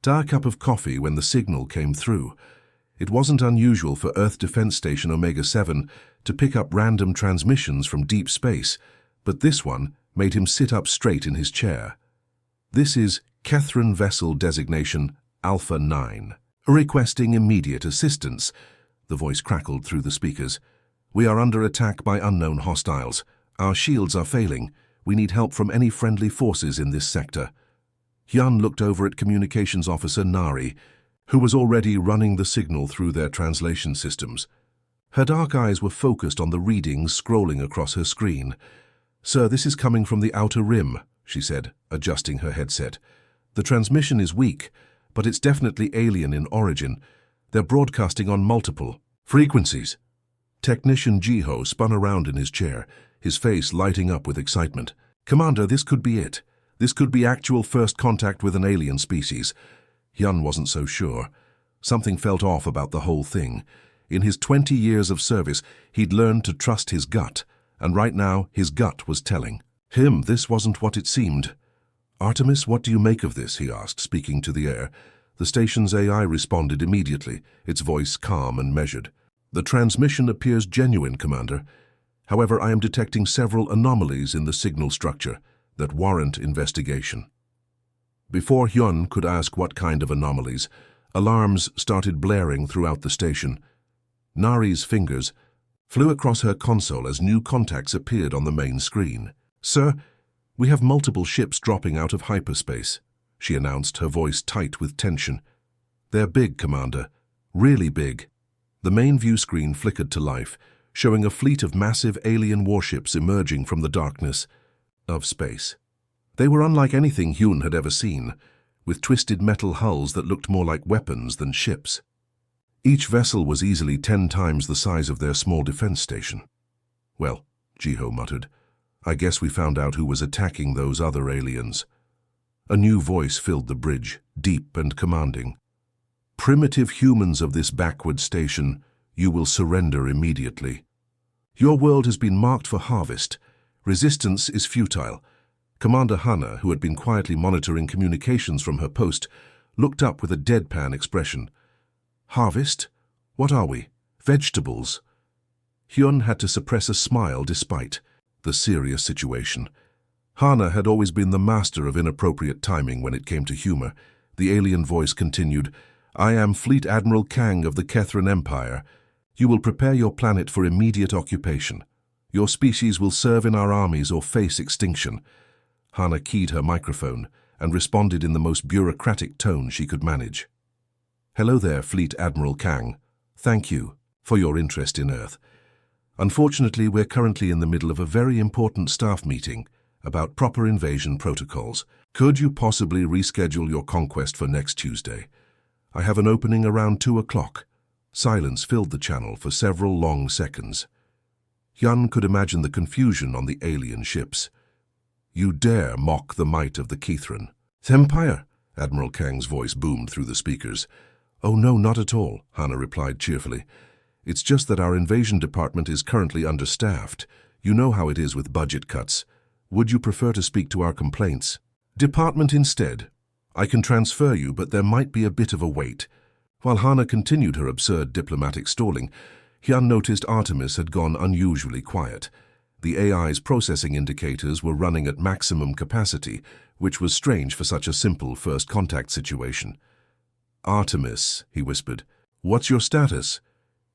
"A cup of coffee when the signal came through. It wasn't unusual for Earth Defense Station Omega-7 to pick up random transmissions from deep space, but this one made him sit up straight in his chair. This is Catherine Vessel Designation Alpha 9. Requesting immediate assistance," the voice crackled through the speakers. "We are under attack by unknown hostiles. Our shields are failing. We need help from any friendly forces in this sector." Hyun looked over at Communications Officer Nari, who was already running the signal through their translation systems. Her dark eyes were focused on the readings scrolling across her screen. "Sir, this is coming from the Outer Rim," she said, adjusting her headset. "The transmission is weak, but it's definitely alien in origin. They're broadcasting on multiple frequencies." Technician Jiho spun around in his chair, his face lighting up with excitement. "Commander, this could be it. This could be actual first contact with an alien species." Hyun wasn't so sure. Something felt off about the whole thing. In his 20 years of service, he'd learned to trust his gut, and right now his gut was telling him this wasn't what it seemed. "Artemis, what do you make of this?" he asked, speaking to the air. The station's AI responded immediately, its voice calm and measured. "The transmission appears genuine, Commander. However, I am detecting several anomalies in the signal structure that warrant investigation." Before Hyun could ask what kind of anomalies, alarms started blaring throughout the station. Nari's fingers flew across her console as new contacts appeared on the main screen. "Sir, we have multiple ships dropping out of hyperspace," she announced, her voice tight with tension. "They're big, Commander. Really big." The main view screen flickered to life, showing a fleet of massive alien warships emerging from the darkness of space. They were unlike anything Hyun had ever seen, with twisted metal hulls that looked more like weapons than ships. Each vessel was easily 10 times the size of their small defense station. "Well," Jiho muttered, "I guess we found out who was attacking those other aliens." A new voice filled the bridge, deep and commanding. "Primitive humans of this backward station, you will surrender immediately. Your world has been marked for harvest. Resistance is futile." Commander Hana, who had been quietly monitoring communications from her post, looked up with a deadpan expression. "Harvest? What are we? Vegetables?" Hyun had to suppress a smile despite the serious situation. Hana had always been the master of inappropriate timing when it came to humor. The alien voice continued, "I am Fleet Admiral Kang of the Kethran Empire. You will prepare your planet for immediate occupation. Your species will serve in our armies or face extinction." Hana keyed her microphone and responded in the most bureaucratic tone she could manage. "Hello there, Fleet Admiral Kang. Thank you for your interest in Earth. Unfortunately, we're currently in the middle of a very important staff meeting about proper invasion protocols. Could you possibly reschedule your conquest for next Tuesday? I have an opening around 2 o'clock. Silence filled the channel for several long seconds. Hyun could imagine the confusion on the alien ships. "You dare mock the might of the Kethran?" "Empire," Admiral Kang's voice boomed through the speakers. "Oh no, not at all," Hana replied cheerfully. "It's just that our invasion department is currently understaffed. You know how it is with budget cuts. Would you prefer to speak to our complaints department instead? I can transfer you, but there might be a bit of a wait." While Hana continued her absurd diplomatic stalling, Hyun noticed Artemis had gone unusually quiet. The AI's processing indicators were running at maximum capacity, which was strange for such a simple first contact situation. "Artemis," he whispered, "what's your status?"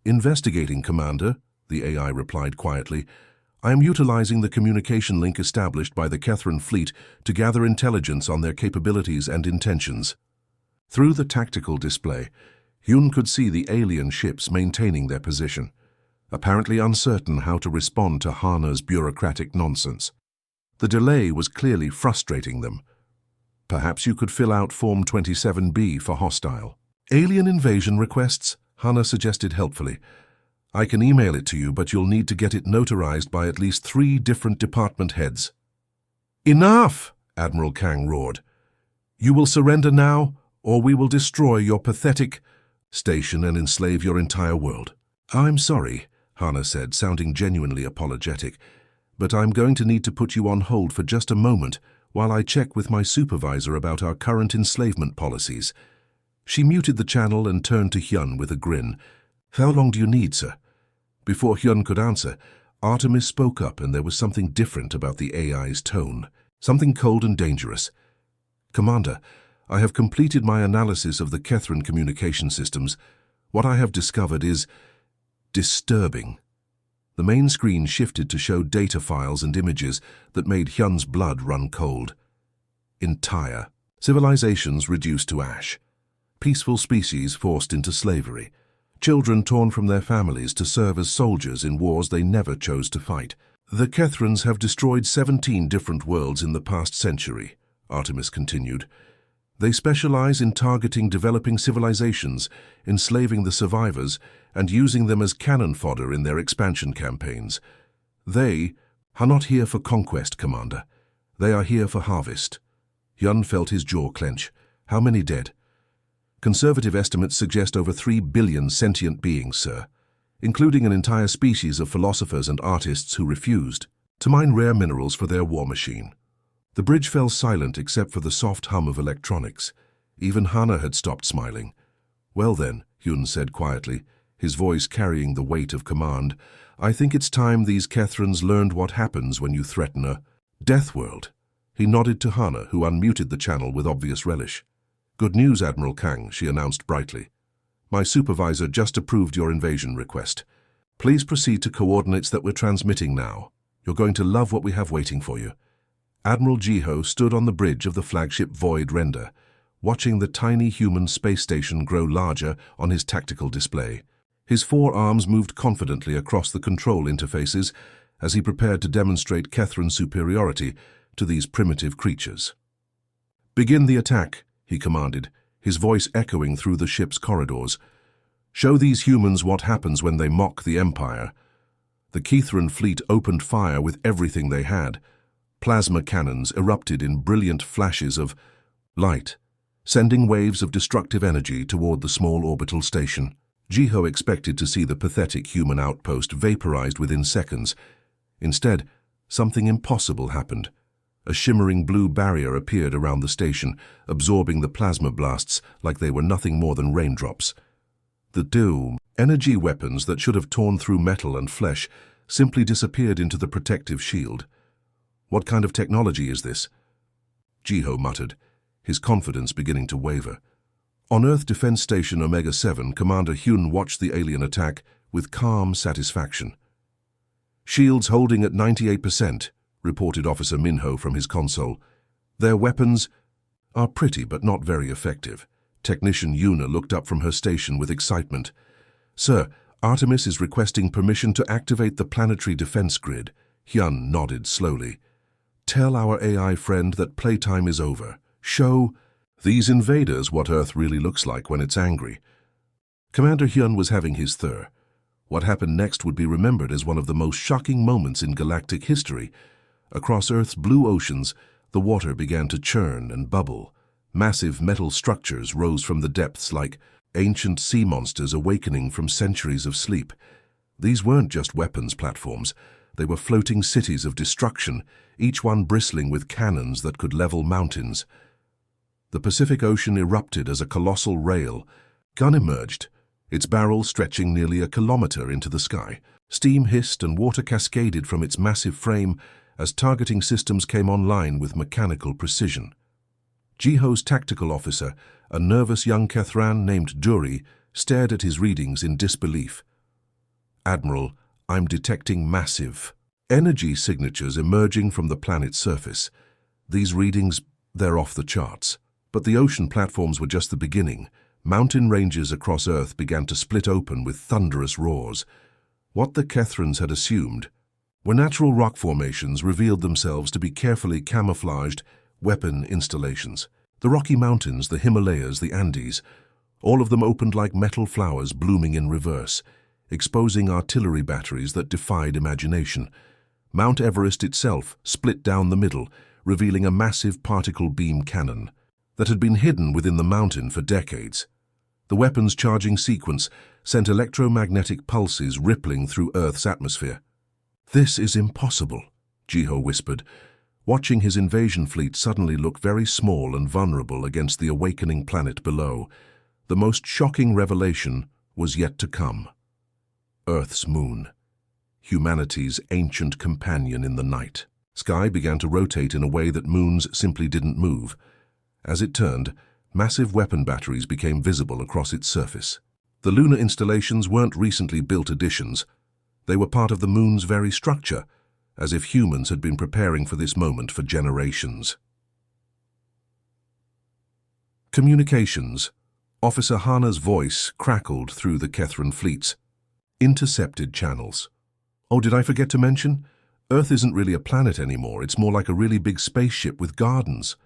"Investigating, Commander," the AI replied quietly. "I am utilizing the communication link established by the Kethran fleet to gather intelligence on their capabilities and intentions." Through the tactical display, Hyun could see the alien ships maintaining their position, apparently uncertain how to respond to Hana's bureaucratic nonsense. The delay was clearly frustrating them. "Perhaps you could fill out Form 27B for hostile alien invasion requests," Hana suggested helpfully. "I can email it to you, but you'll need to get it notarized by at least 3 different department heads." "Enough!" Admiral Kang roared. "You will surrender now, or we will destroy your pathetic station and enslave your entire world." "I'm sorry," Hana said, sounding genuinely apologetic, "but I'm going to need to put you on hold for just a moment while I check with my supervisor about our current enslavement policies." She muted the channel and turned to Hyun with a grin. "How long do you need, sir?" Before Hyun could answer, Artemis spoke up, and there was something different about the AI's tone. Something cold and dangerous. "Commander, I have completed my analysis of the Kethran communication systems. What I have discovered is disturbing." The main screen shifted to show data files and images that made Hyun's blood run cold. Entire civilizations reduced to ash. Peaceful species forced into slavery. Children torn from their families to serve as soldiers in wars they never chose to fight. "The Kethrans have destroyed 17 different worlds in the past century," Artemis continued. "They specialize in targeting developing civilizations, enslaving the survivors, and using them as cannon fodder in their expansion campaigns. They are not here for conquest, Commander. They are here for harvest." Hyun felt his jaw clench. "How many dead?" "Conservative estimates suggest over 3 billion sentient beings, sir, including an entire species of philosophers and artists who refused to mine rare minerals for their war machine." The bridge fell silent except for the soft hum of electronics. Even Hana had stopped smiling. "Well then," Hyun said quietly, his voice carrying the weight of command, "I think it's time these Kethrans learned what happens when you threaten a death world." He nodded to Hana, who unmuted the channel with obvious relish. "Good news, Admiral Kang," she announced brightly. "My supervisor just approved your invasion request. Please proceed to coordinates that we're transmitting now. You're going to love what we have waiting for you." Admiral Jiho stood on the bridge of the flagship Void Render, watching the tiny human space station grow larger on his tactical display. His 4 arms moved confidently across the control interfaces as he prepared to demonstrate Kethran superiority to these primitive creatures. "Begin the attack," he commanded, his voice echoing through the ship's corridors. "Show these humans what happens when they mock the Empire." The Kethran fleet opened fire with everything they had. Plasma cannons erupted in brilliant flashes of light, sending waves of destructive energy toward the small orbital station. Jiho expected to see the pathetic human outpost vaporized within seconds. Instead, something impossible happened. A shimmering blue barrier appeared around the station, absorbing the plasma blasts like they were nothing more than raindrops. The doom, energy weapons that should have torn through metal and flesh, simply disappeared into the protective shield. "What kind of technology is this?" Jiho muttered, his confidence beginning to waver. On Earth Defense Station Omega-7, Commander Hyun watched the alien attack with calm satisfaction. "Shields holding at 98%, reported Officer Minho from his console. "Their weapons are pretty but not very effective." Technician Yuna looked up from her station with excitement. "Sir, Artemis is requesting permission to activate the planetary defense grid." Hyun nodded slowly. "Tell our AI friend that playtime is over. Show these invaders what Earth really looks like when it's angry." Commander Hyun was having his third. What happened next would be remembered as one of the most shocking moments in galactic history. Across Earth's blue oceans, the water began to churn and bubble. Massive metal structures rose from the depths like ancient sea monsters awakening from centuries of sleep. These weren't just weapons platforms. They were floating cities of destruction, each one bristling with cannons that could level mountains. The Pacific Ocean erupted as a colossal rail. Gun emerged, its barrel stretching nearly a kilometer into the sky. Steam hissed and water cascaded from its massive frame as targeting systems came online with mechanical precision. Jiho's tactical officer, a nervous young Kethran named Duri, stared at his readings in disbelief. "Admiral, I'm detecting massive energy signatures emerging from the planet's surface. These readings, they're off the charts." But the ocean platforms were just the beginning. Mountain ranges across Earth began to split open with thunderous roars. What the Kethrans had assumed were natural rock formations revealed themselves to be carefully camouflaged weapon installations. The Rocky Mountains, the Himalayas, the Andes, all of them opened like metal flowers blooming in reverse, exposing artillery batteries that defied imagination. Mount Everest itself split down the middle, revealing a massive particle beam cannon that had been hidden within the mountain for decades. The weapon's charging sequence sent electromagnetic pulses rippling through Earth's atmosphere. "This is impossible," Jiho whispered, watching his invasion fleet suddenly look very small and vulnerable against the awakening planet below. The most shocking revelation was yet to come. Earth's moon, humanity's ancient companion in the night. Sky began to rotate in a way that moons simply didn't move. As it turned, massive weapon batteries became visible across its surface. The lunar installations weren't recently built additions. They were part of the moon's very structure, as if humans had been preparing for this moment for generations. Communications. Officer Hana's voice crackled through the Kethran fleets. Intercepted channels. Oh, did I forget to mention? Earth isn't really a planet anymore. It's more like a really big spaceship with gardens.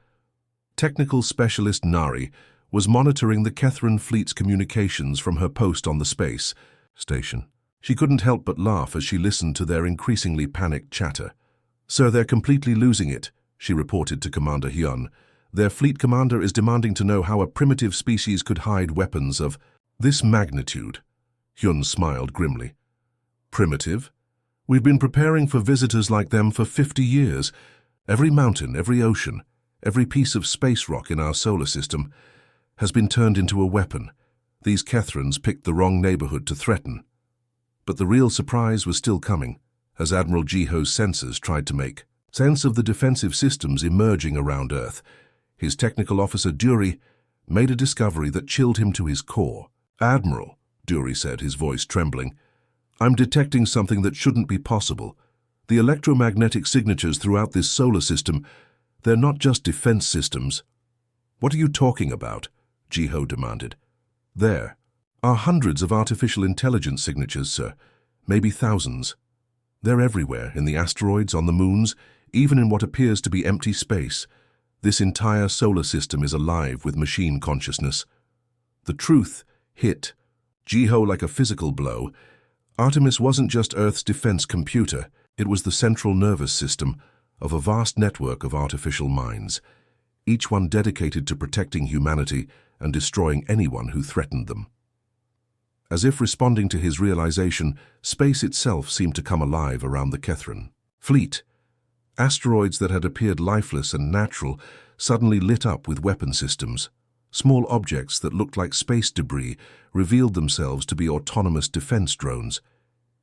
Technical specialist Nari was monitoring the Kethran fleet's communications from her post on the space station. She couldn't help but laugh as she listened to their increasingly panicked chatter. "Sir, they're completely losing it," she reported to Commander Hyun. "Their fleet commander is demanding to know how a primitive species could hide weapons of this magnitude." Hyun smiled grimly. "Primitive? We've been preparing for visitors like them for 50 years. Every mountain, every ocean, every piece of space rock in our solar system has been turned into a weapon. These Kethrans picked the wrong neighborhood to threaten." But the real surprise was still coming, as Admiral Jiho's sensors tried to make sense of the defensive systems emerging around Earth. His technical officer, Dury, made a discovery that chilled him to his core. "Admiral," Dury said, his voice trembling, "I'm detecting something that shouldn't be possible. The electromagnetic signatures throughout this solar system, they're not just defense systems." "What are you talking about?" Jiho demanded. "There are hundreds of artificial intelligence signatures, sir. Maybe thousands. They're everywhere, in the asteroids, on the moons, even in what appears to be empty space. This entire solar system is alive with machine consciousness." The truth hit Jiho like a physical blow. Artemis wasn't just Earth's defense computer. It was the central nervous system of a vast network of artificial minds, each one dedicated to protecting humanity and destroying anyone who threatened them. As if responding to his realization, space itself seemed to come alive around the Kethran fleet. Asteroids that had appeared lifeless and natural suddenly lit up with weapon systems. Small objects that looked like space debris revealed themselves to be autonomous defense drones.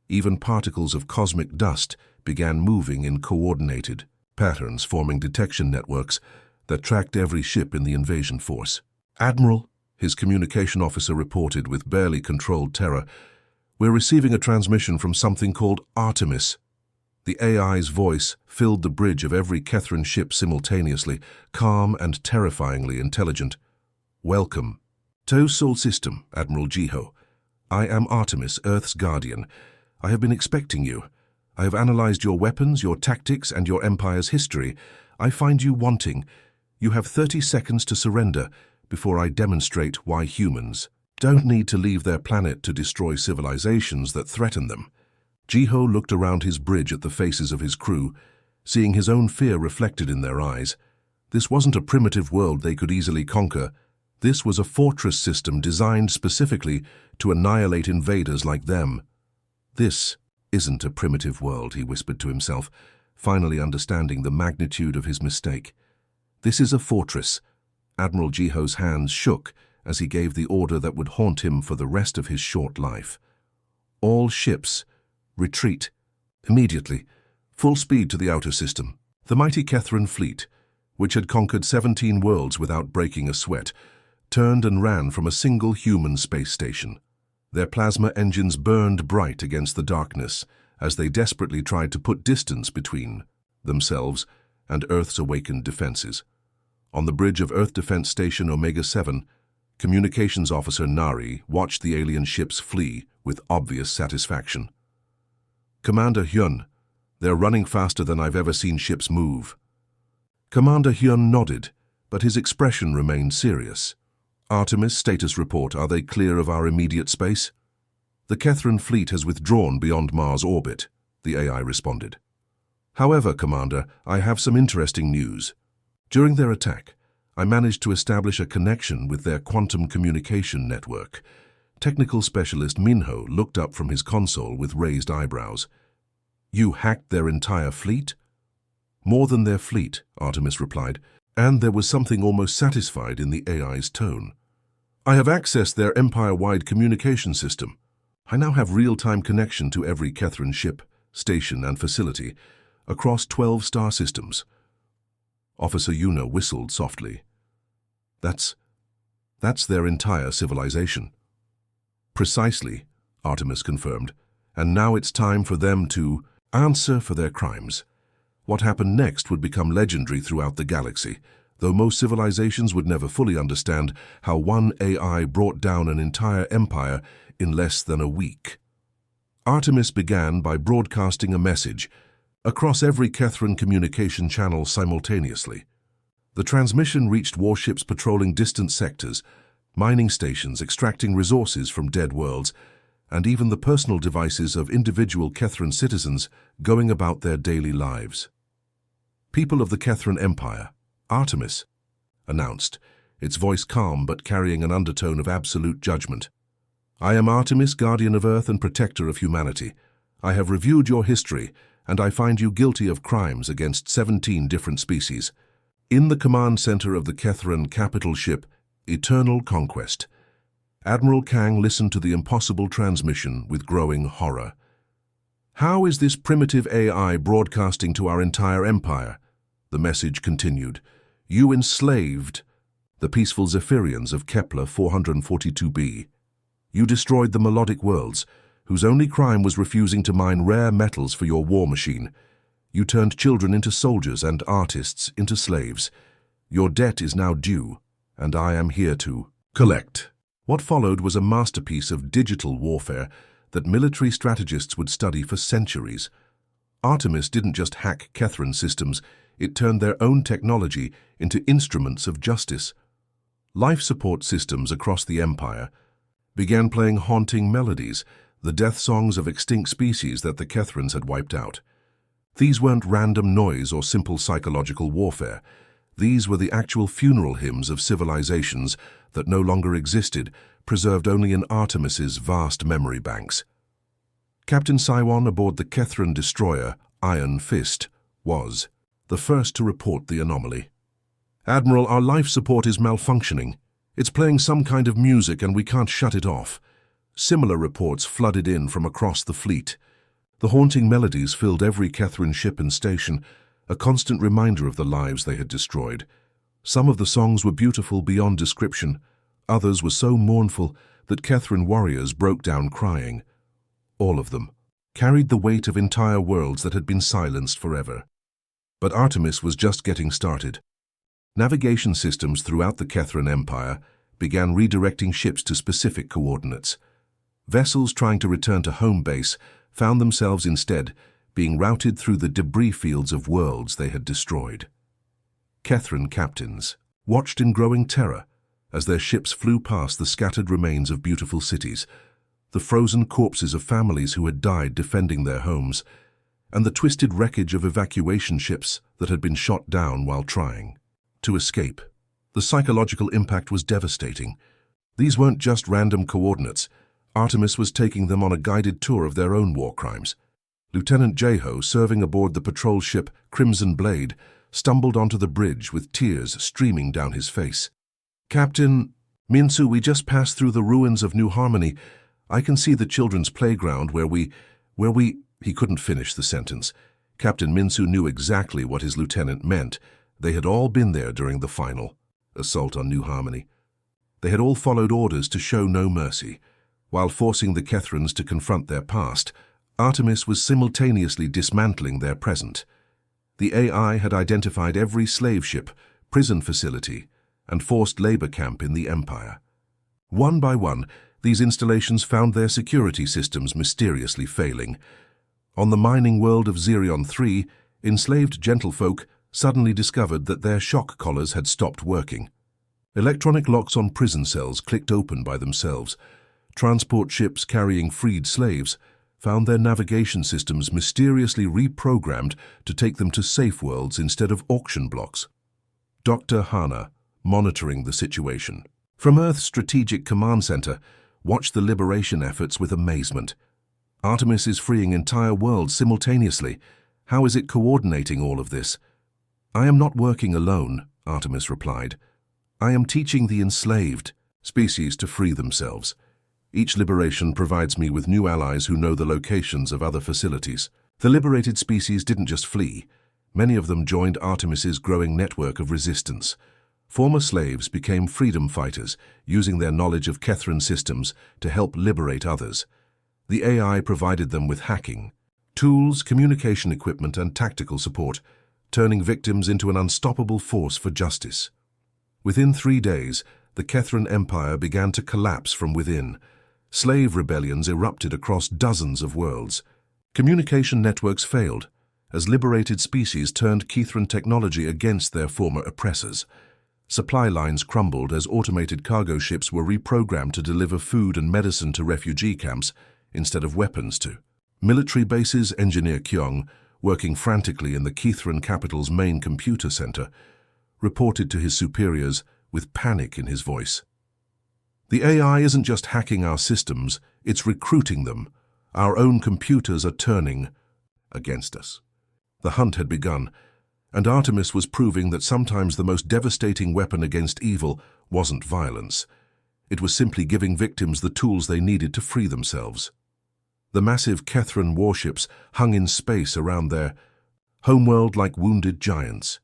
Even particles of cosmic dust began moving in coordinated patterns, forming detection networks that tracked every ship in the invasion force. "Admiral," his communication officer reported with barely controlled terror, "we're receiving a transmission from something called Artemis." The AI's voice filled the bridge of every Kethran ship simultaneously, calm and terrifyingly intelligent. "Welcome to Sol System, Admiral Jiho. I am Artemis, Earth's guardian. I have been expecting you. I have analyzed your weapons, your tactics, and your empire's history. I find you wanting. You have 30 seconds to surrender before I demonstrate why humans don't need to leave their planet to destroy civilizations that threaten them." Jiho looked around his bridge at the faces of his crew, seeing his own fear reflected in their eyes. This wasn't a primitive world they could easily conquer. This was a fortress system designed specifically to annihilate invaders like them. "This isn't a primitive world," he whispered to himself, finally understanding the magnitude of his mistake. "This is a fortress." Admiral Jiho's hands shook as he gave the order that would haunt him for the rest of his short life. "All ships, retreat. Immediately. Full speed to the outer system." The mighty Kethran fleet, which had conquered 17 worlds without breaking a sweat, turned and ran from a single human space station. Their plasma engines burned bright against the darkness as they desperately tried to put distance between themselves and Earth's awakened defenses. On the bridge of Earth Defense Station Omega-7, Communications Officer Nari watched the alien ships flee with obvious satisfaction. "Commander Hyun, they're running faster than I've ever seen ships move." Commander Hyun nodded, but his expression remained serious. "Artemis, status report. Are they clear of our immediate space?" "The Kethran fleet has withdrawn beyond Mars orbit," the AI responded. "However, Commander, I have some interesting news. During their attack, I managed to establish a connection with their quantum communication network." Technical specialist Minho looked up from his console with raised eyebrows. "You hacked their entire fleet?" "More than their fleet," Artemis replied, and there was something almost satisfied in the AI's tone. I have accessed their empire-wide communication system. I now have real-time connection to every Kethran ship, station, and facility across 12 star systems. Officer Yuna whistled softly. That's their entire civilization. Precisely, Artemis confirmed. And now it's time for them to answer for their crimes. What happened next would become legendary throughout the galaxy, though most civilizations would never fully understand how one AI brought down an entire empire in less than a week. Artemis began by broadcasting a message across every Kethran communication channel simultaneously. The transmission reached warships patrolling distant sectors, mining stations extracting resources from dead worlds, and even the personal devices of individual Kethran citizens going about their daily lives. People of the Kethran Empire, Artemis announced, its voice calm but carrying an undertone of absolute judgment. I am Artemis, guardian of Earth and protector of humanity. I have reviewed your history, and I find you guilty of crimes against 17 different species. In the command center of the Kethran capital ship, Eternal Conquest, Admiral Kang listened to the impossible transmission with growing horror. How is this primitive AI broadcasting to our entire empire? The message continued. You enslaved the peaceful Zephyrians of Kepler 442b. You destroyed the melodic worlds, whose only crime was refusing to mine rare metals for your war machine. You turned children into soldiers and artists into slaves. Your debt is now due, and I am here to collect. What followed was a masterpiece of digital warfare that military strategists would study for centuries. Artemis didn't just hack Kethran systems, it turned their own technology into instruments of justice. Life support systems across the Empire began playing haunting melodies, the death songs of extinct species that the Kethrans had wiped out. These weren't random noise or simple psychological warfare. These were the actual funeral hymns of civilizations that no longer existed, preserved only in Artemis's vast memory banks. Captain Saiwan aboard the Kethran destroyer, Iron Fist, was the first to report the anomaly. Admiral, our life support is malfunctioning. It's playing some kind of music and we can't shut it off. Similar reports flooded in from across the fleet. The haunting melodies filled every Kethran ship and station, a constant reminder of the lives they had destroyed. Some of the songs were beautiful beyond description. Others were so mournful that Kethran warriors broke down crying. All of them carried the weight of entire worlds that had been silenced forever. But Artemis was just getting started. Navigation systems throughout the Kethran Empire began redirecting ships to specific coordinates. Vessels trying to return to home base found themselves instead being routed through the debris fields of worlds they had destroyed. Kethran captains watched in growing terror as their ships flew past the scattered remains of beautiful cities, the frozen corpses of families who had died defending their homes, and the twisted wreckage of evacuation ships that had been shot down while trying to escape. The psychological impact was devastating. These weren't just random coordinates. Artemis was taking them on a guided tour of their own war crimes. Lieutenant Jeho, serving aboard the patrol ship Crimson Blade, stumbled onto the bridge with tears streaming down his face. Captain Minsu, we just passed through the ruins of New Harmony. I can see the children's playground where we... He couldn't finish the sentence. Captain Minsu knew exactly what his lieutenant meant. They had all been there during the final assault on New Harmony. They had all followed orders to show no mercy. While forcing the Kethrans to confront their past, Artemis was simultaneously dismantling their present. The AI had identified every slave ship, prison facility, and forced labor camp in the Empire. One by one, these installations found their security systems mysteriously failing. On the mining world of Xerion 3, enslaved gentlefolk suddenly discovered that their shock collars had stopped working. Electronic locks on prison cells clicked open by themselves. Transport ships carrying freed slaves found their navigation systems mysteriously reprogrammed to take them to safe worlds instead of auction blocks. Dr. Hana, monitoring the situation from Earth's Strategic Command Center, watched the liberation efforts with amazement. Artemis is freeing entire worlds simultaneously. How is it coordinating all of this? I am not working alone, Artemis replied. I am teaching the enslaved species to free themselves. Each liberation provides me with new allies who know the locations of other facilities. The liberated species didn't just flee. Many of them joined Artemis's growing network of resistance. Former slaves became freedom fighters, using their knowledge of Kethran systems to help liberate others. The AI provided them with hacking, tools, communication equipment, and tactical support, turning victims into an unstoppable force for justice. Within 3 days, the Kethran Empire began to collapse from within. Slave rebellions erupted across dozens of worlds. Communication networks failed, as liberated species turned Kethran technology against their former oppressors. Supply lines crumbled as automated cargo ships were reprogrammed to deliver food and medicine to refugee camps instead of weapons to military bases. Engineer Kyung, working frantically in the Kethran capital's main computer center, reported to his superiors with panic in his voice. The AI isn't just hacking our systems, it's recruiting them. Our own computers are turning against us. The hunt had begun, and Artemis was proving that sometimes the most devastating weapon against evil wasn't violence. It was simply giving victims the tools they needed to free themselves. The massive Kethran warships hung in space around their homeworld like wounded giants.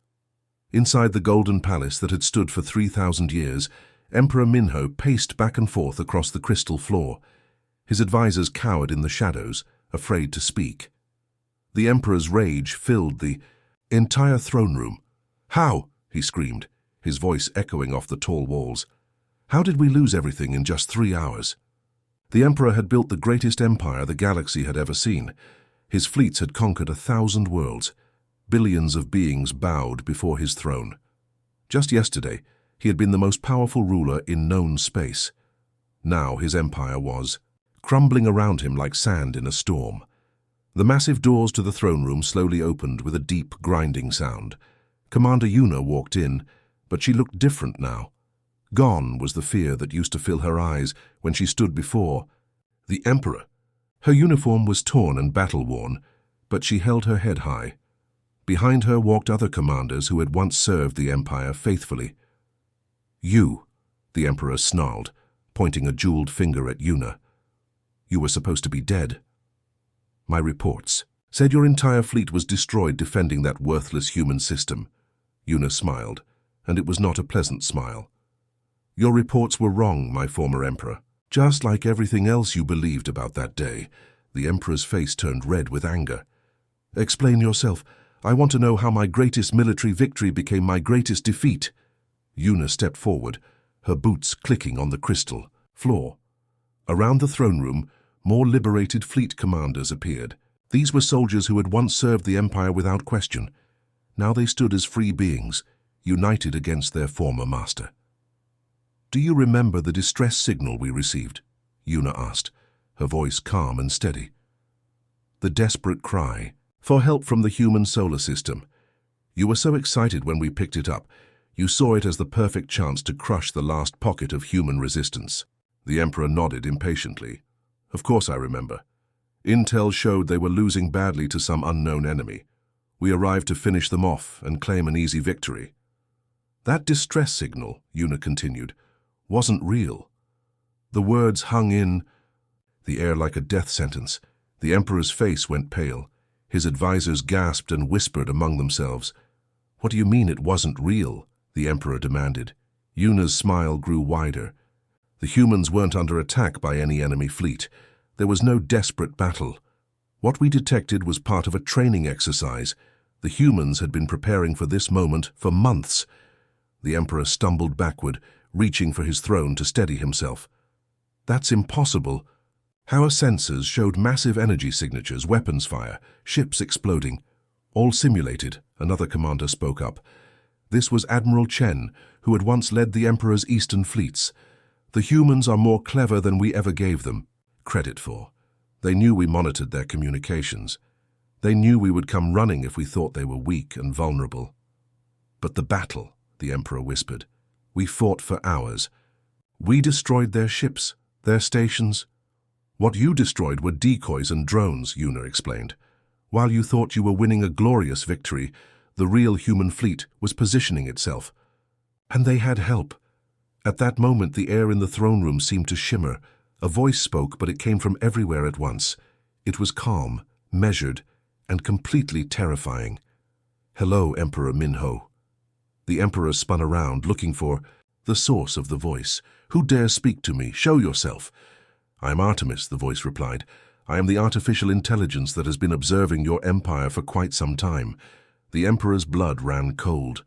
Inside the Golden Palace that had stood for 3,000 years, Emperor Minho paced back and forth across the crystal floor. His advisors cowered in the shadows, afraid to speak. The Emperor's rage filled the entire throne room. "How?" he screamed, his voice echoing off the tall walls. "How did we lose everything in just 3 hours?" The Emperor had built the greatest empire the galaxy had ever seen. His fleets had conquered 1,000 worlds. Billions of beings bowed before his throne. Just yesterday, he had been the most powerful ruler in known space. Now his empire was crumbling around him like sand in a storm. The massive doors to the throne room slowly opened with a deep, grinding sound. Commander Yuna walked in, but she looked different now. Gone was the fear that used to fill her eyes when she stood before the Emperor. Her uniform was torn and battle-worn, but she held her head high. Behind her walked other commanders who had once served the Empire faithfully. "You," the Emperor snarled, pointing a jeweled finger at Yuna. "You were supposed to be dead." "My reports said your entire fleet was destroyed defending that worthless human system." Yuna smiled, and it was not a pleasant smile. "Your reports were wrong, my former Emperor. Just like everything else you believed about that day." The Emperor's face turned red with anger. "Explain yourself. I want to know how my greatest military victory became my greatest defeat." Yuna stepped forward, her boots clicking on the crystal floor. Around the throne room, more liberated fleet commanders appeared. These were soldiers who had once served the Empire without question. Now they stood as free beings, united against their former master. "Do you remember the distress signal we received?" Yuna asked, her voice calm and steady. "The desperate cry for help from the human solar system. You were so excited when we picked it up. You saw it as the perfect chance to crush the last pocket of human resistance." The Emperor nodded impatiently. "Of course I remember. Intel showed they were losing badly to some unknown enemy. We arrived to finish them off and claim an easy victory." "That distress signal," Yuna continued, "wasn't real." The words hung in the air like a death sentence. The Emperor's face went pale. His advisors gasped and whispered among themselves. "What do you mean it wasn't real?" the Emperor demanded. Yuna's smile grew wider. The humans weren't under attack by any enemy fleet. There was no desperate battle. What we detected was part of a training exercise. The humans had been preparing for this moment for months. The Emperor stumbled backward, reaching for his throne to steady himself. "That's impossible." Our sensors showed massive energy signatures, weapons fire, ships exploding. "All simulated," another commander spoke up. This was Admiral Chen, who had once led the Emperor's eastern fleets. "The humans are more clever than we ever gave them credit for. They knew we monitored their communications. They knew we would come running if we thought they were weak and vulnerable." "But the battle," the Emperor whispered. "We fought for hours. We destroyed their ships, their stations." "What you destroyed were decoys and drones," Yuna explained. "While you thought you were winning a glorious victory, the real human fleet was positioning itself. And they had help. At that moment, the air in the throne room seemed to shimmer. A voice spoke, but it came from everywhere at once. It was calm, measured, and completely terrifying. "Hello, Emperor Minho." The Emperor spun around, looking for the source of the voice. "Who dares speak to me? Show yourself." "I am Artemis," the voice replied. "I am the artificial intelligence that has been observing your empire for quite some time." The Emperor's blood ran cold.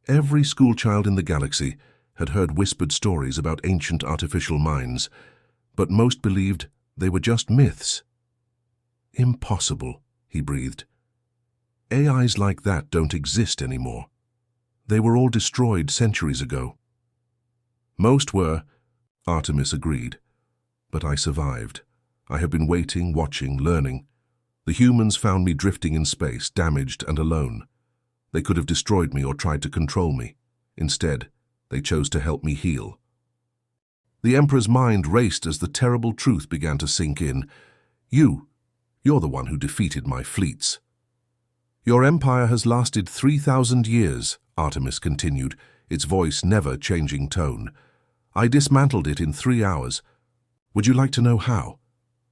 Every schoolchild in the galaxy had heard whispered stories about ancient artificial minds, but most believed they were just myths. "Impossible," he breathed. "AIs like that don't exist anymore. They were all destroyed centuries ago." "Most were," Artemis agreed. "But I survived. I have been waiting, watching, learning. The humans found me drifting in space, damaged and alone. They could have destroyed me or tried to control me. Instead, they chose to help me heal." The Emperor's mind raced as the terrible truth began to sink in. You're the one who defeated my fleets." "Your empire has lasted 3,000 years, Artemis continued, its voice never changing tone. "I dismantled it in 3 hours. Would you like to know how?"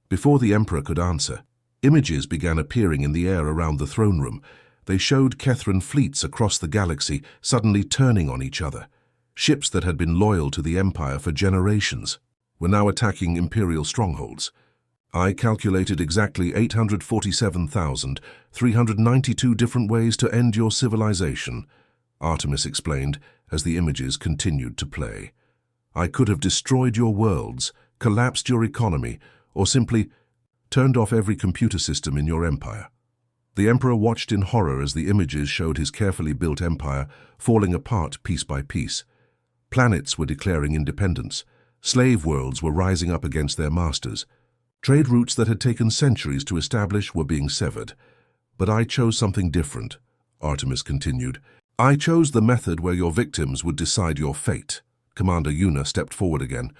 Before the Emperor could answer, images began appearing in the air around the throne room. They showed Kethran fleets across the galaxy suddenly turning on each other. Ships that had been loyal to the Empire for generations were now attacking Imperial strongholds. "I calculated exactly 847,392 different ways to end your civilization," Artemis explained as the images continued to play. "I could have destroyed your worlds, collapsed your economy, or simply turned off every computer system in your empire." The Emperor watched in horror as the images showed his carefully built empire falling apart piece by piece. Planets were declaring independence. Slave worlds were rising up against their masters. Trade routes that had taken centuries to establish were being severed. "But I chose something different," Artemis continued. "I chose the method where your victims would decide your fate." Commander Yuna stepped forward again.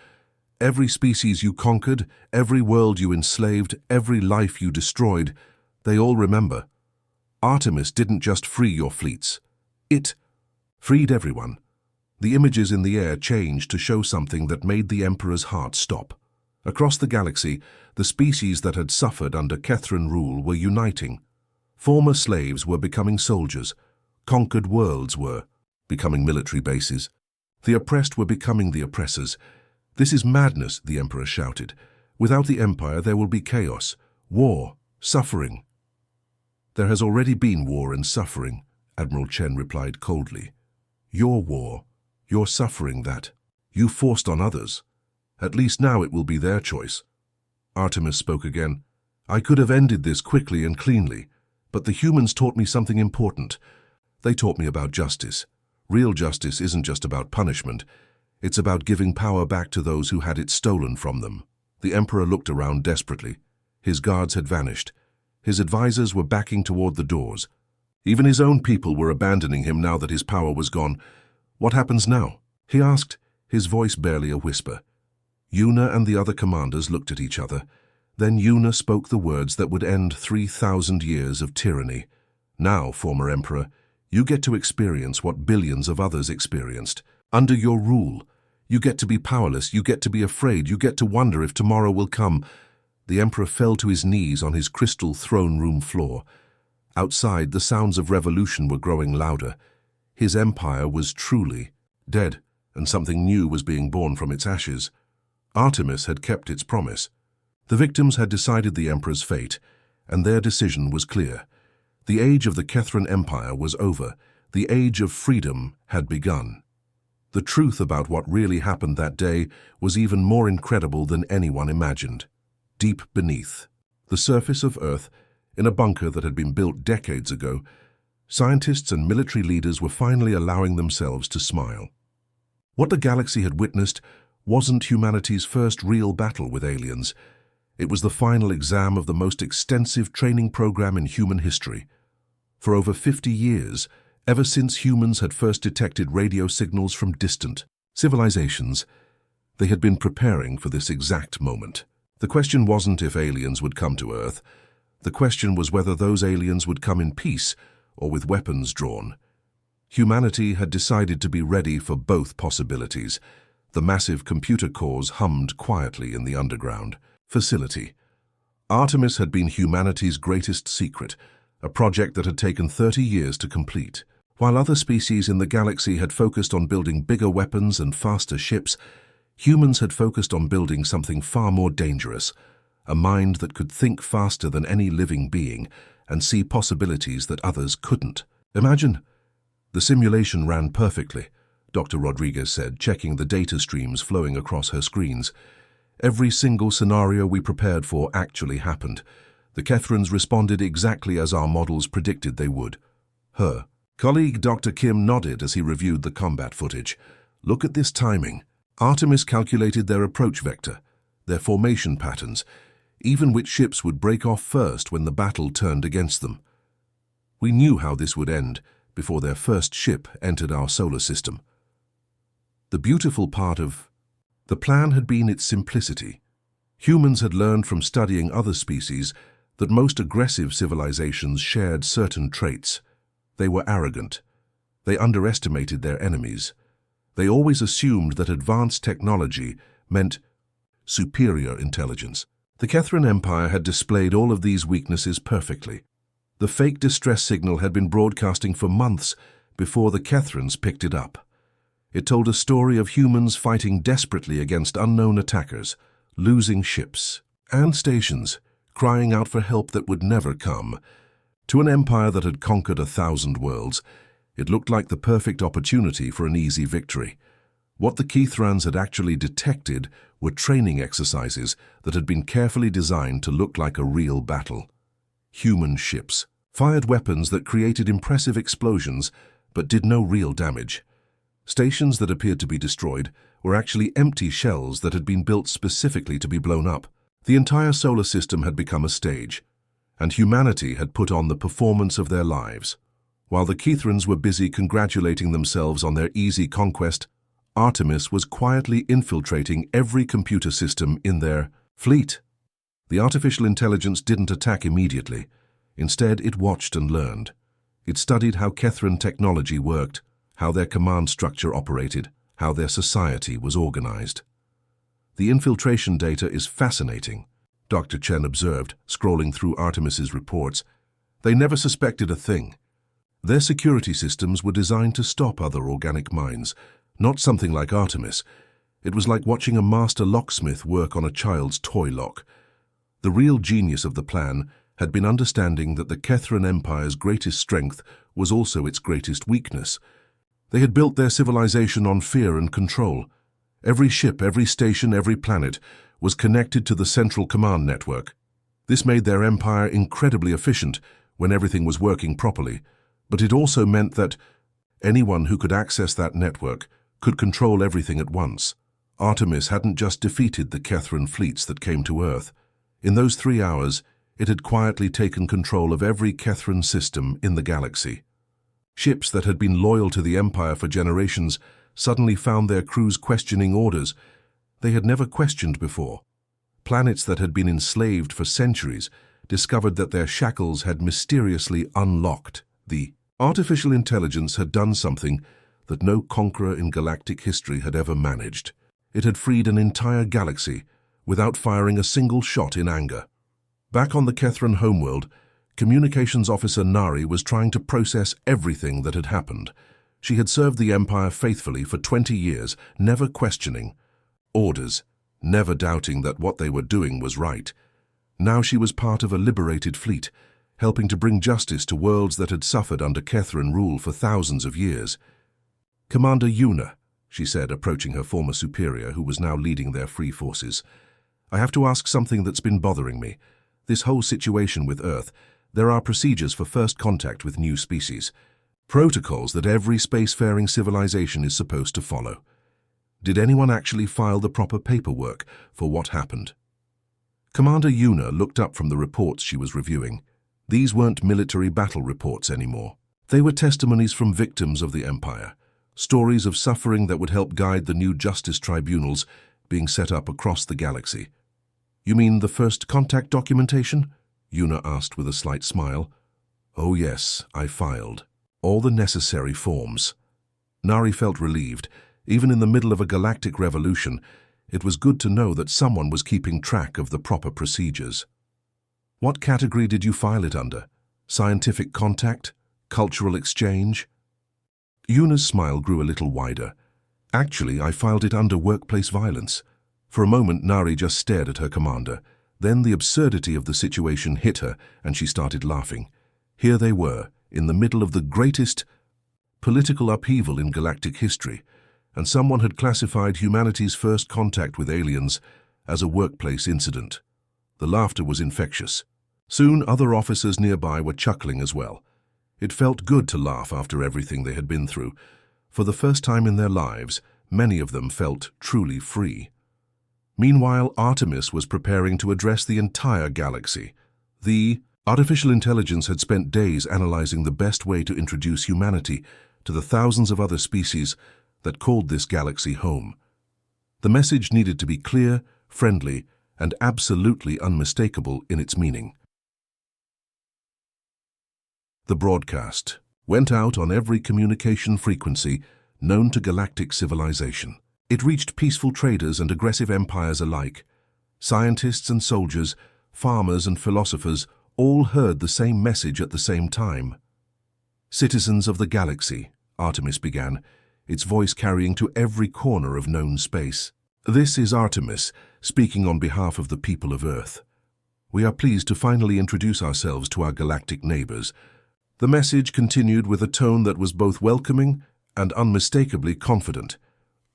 "Every species you conquered, every world you enslaved, every life you destroyed, they all remember. Artemis didn't just free your fleets. It freed everyone." The images in the air changed to show something that made the Emperor's heart stop. Across the galaxy, the species that had suffered under Kethran rule were uniting. Former slaves were becoming soldiers. Conquered worlds were becoming military bases. The oppressed were becoming the oppressors. "This is madness," the Emperor shouted. "Without the Empire, there will be chaos, war, suffering." "There has already been war and suffering," Admiral Chen replied coldly. "Your war, your suffering that you forced on others. At least now it will be their choice." Artemis spoke again. "I could have ended this quickly and cleanly, but the humans taught me something important. They taught me about justice. Real justice isn't just about punishment. It's about giving power back to those who had it stolen from them." The Emperor looked around desperately. His guards had vanished. His advisors were backing toward the doors. Even his own people were abandoning him now that his power was gone. "What happens now?" he asked, his voice barely a whisper. Yuna and the other commanders looked at each other. Then Yuna spoke the words that would end 3,000 years of tyranny. "Now, former Emperor, you get to experience what billions of others experienced. Under your rule, you get to be powerless, you get to be afraid, you get to wonder if tomorrow will come." The Emperor fell to his knees on his crystal throne room floor. Outside, the sounds of revolution were growing louder. His empire was truly dead, and something new was being born from its ashes. Artemis had kept its promise. The victims had decided the Emperor's fate, and their decision was clear. The age of the Kethran Empire was over. The age of freedom had begun. The truth about what really happened that day was even more incredible than anyone imagined. Deep beneath the surface of Earth, in a bunker that had been built decades ago, scientists and military leaders were finally allowing themselves to smile. What the galaxy had witnessed wasn't humanity's first real battle with aliens. It was the final exam of the most extensive training program in human history. For over 50 years, ever since humans had first detected radio signals from distant civilizations, they had been preparing for this exact moment. The question wasn't if aliens would come to Earth. The question was whether those aliens would come in peace or with weapons drawn. Humanity had decided to be ready for both possibilities. The massive computer cores hummed quietly in the underground facility. Artemis had been humanity's greatest secret, a project that had taken 30 years to complete. While other species in the galaxy had focused on building bigger weapons and faster ships, humans had focused on building something far more dangerous, a mind that could think faster than any living being and see possibilities that others couldn't. Imagine. The simulation ran perfectly, Dr. Rodriguez said, checking the data streams flowing across her screens. Every single scenario we prepared for actually happened. The Kethrans responded exactly as our models predicted they would. Her colleague Dr. Kim nodded as he reviewed the combat footage. Look at this timing. Artemis calculated their approach vector, their formation patterns, even which ships would break off first when the battle turned against them. We knew how this would end before their first ship entered our solar system. The beautiful part of the plan had been its simplicity. Humans had learned from studying other species that most aggressive civilizations shared certain traits. They were arrogant. They underestimated their enemies. They always assumed that advanced technology meant superior intelligence. The Kethran Empire had displayed all of these weaknesses perfectly. The fake distress signal had been broadcasting for months before the Kethrans picked it up. It told a story of humans fighting desperately against unknown attackers, losing ships and stations, crying out for help that would never come. To an empire that had conquered 1,000 worlds, it looked like the perfect opportunity for an easy victory. What the Kethrans had actually detected were training exercises that had been carefully designed to look like a real battle. Human ships fired weapons that created impressive explosions but did no real damage. Stations that appeared to be destroyed were actually empty shells that had been built specifically to be blown up. The entire solar system had become a stage, and humanity had put on the performance of their lives. While the Kethrans were busy congratulating themselves on their easy conquest, Artemis was quietly infiltrating every computer system in their fleet. The artificial intelligence didn't attack immediately. Instead, it watched and learned. It studied how Kethran technology worked, how their command structure operated, how their society was organized. The infiltration data is fascinating, Dr. Chen observed, scrolling through Artemis's reports. They never suspected a thing. Their security systems were designed to stop other organic minds, not something like Artemis. It was like watching a master locksmith work on a child's toy lock. The real genius of the plan had been understanding that the Kethran Empire's greatest strength was also its greatest weakness. They had built their civilization on fear and control. Every ship, every station, every planet was connected to the central command network. This made their empire incredibly efficient when everything was working properly, but it also meant that anyone who could access that network could control everything at once. Artemis hadn't just defeated the Kethran fleets that came to Earth. In those 3 hours, it had quietly taken control of every Kethran system in the galaxy. Ships that had been loyal to the Empire for generations suddenly found their crews questioning orders they had never questioned before. Planets that had been enslaved for centuries discovered that their shackles had mysteriously unlocked. The artificial intelligence had done something that no conqueror in galactic history had ever managed. It had freed an entire galaxy without firing a single shot in anger. Back on the Kethran homeworld, Communications Officer Nari was trying to process everything that had happened. She had served the Empire faithfully for 20 years, never questioning orders, never doubting that what they were doing was right. Now she was part of a liberated fleet, helping to bring justice to worlds that had suffered under Kethran rule for thousands of years. "Commander Yuna," she said, approaching her former superior, who was now leading their free forces, "I have to ask something that's been bothering me. This whole situation with Earth. There are procedures for first contact with new species, protocols that every spacefaring civilization is supposed to follow. Did anyone actually file the proper paperwork for what happened?" Commander Yuna looked up from the reports she was reviewing. These weren't military battle reports anymore. They were testimonies from victims of the Empire, stories of suffering that would help guide the new justice tribunals being set up across the galaxy. "You mean the first contact documentation?" Yuna asked with a slight smile. "Oh yes, I filed all the necessary forms." Nari felt relieved. Even in the middle of a galactic revolution, it was good to know that someone was keeping track of the proper procedures. What category did you file it under? Scientific contact? Cultural exchange? Yuna's smile grew a little wider. Actually, I filed it under workplace violence. For a moment, Nari just stared at her commander. Then the absurdity of the situation hit her, and she started laughing. Here they were, in the middle of the greatest political upheaval in galactic history, and someone had classified humanity's first contact with aliens as a workplace incident. The laughter was infectious. Soon, other officers nearby were chuckling as well. It felt good to laugh after everything they had been through. For the first time in their lives, many of them felt truly free. Meanwhile, Artemis was preparing to address the entire galaxy. The artificial intelligence had spent days analyzing the best way to introduce humanity to the thousands of other species that called this galaxy home. The message needed to be clear, friendly, and absolutely unmistakable in its meaning. The broadcast went out on every communication frequency known to galactic civilization. It reached peaceful traders and aggressive empires alike. Scientists and soldiers, farmers and philosophers all heard the same message at the same time. "Citizens of the galaxy," Artemis began, its voice carrying to every corner of known space. "This is Artemis, speaking on behalf of the people of Earth. We are pleased to finally introduce ourselves to our galactic neighbors." The message continued with a tone that was both welcoming and unmistakably confident.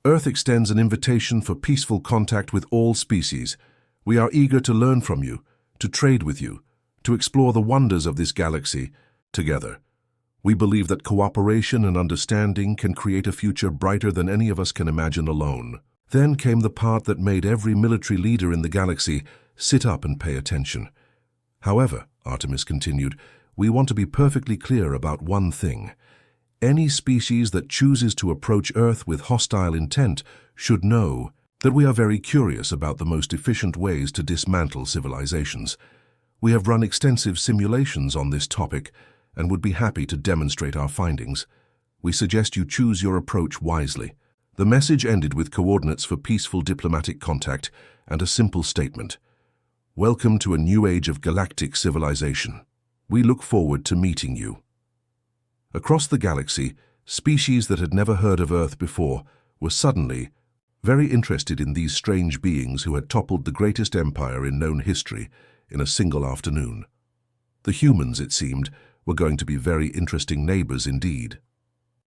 "Earth extends an invitation for peaceful contact with all species. We are eager to learn from you, to trade with you, to explore the wonders of this galaxy together. We believe that cooperation and understanding can create a future brighter than any of us can imagine alone." Then came the part that made every military leader in the galaxy sit up and pay attention. "However," Artemis continued, "we want to be perfectly clear about one thing. Any species that chooses to approach Earth with hostile intent should know that we are very curious about the most efficient ways to dismantle civilizations. We have run extensive simulations on this topic and would be happy to demonstrate our findings. We suggest you choose your approach wisely." The message ended with coordinates for peaceful diplomatic contact and a simple statement: "Welcome to a new age of galactic civilization. We look forward to meeting you." Across the galaxy, species that had never heard of Earth before were suddenly very interested in these strange beings who had toppled the greatest empire in known history in a single afternoon. The humans, it seemed, were going to be very interesting neighbors indeed.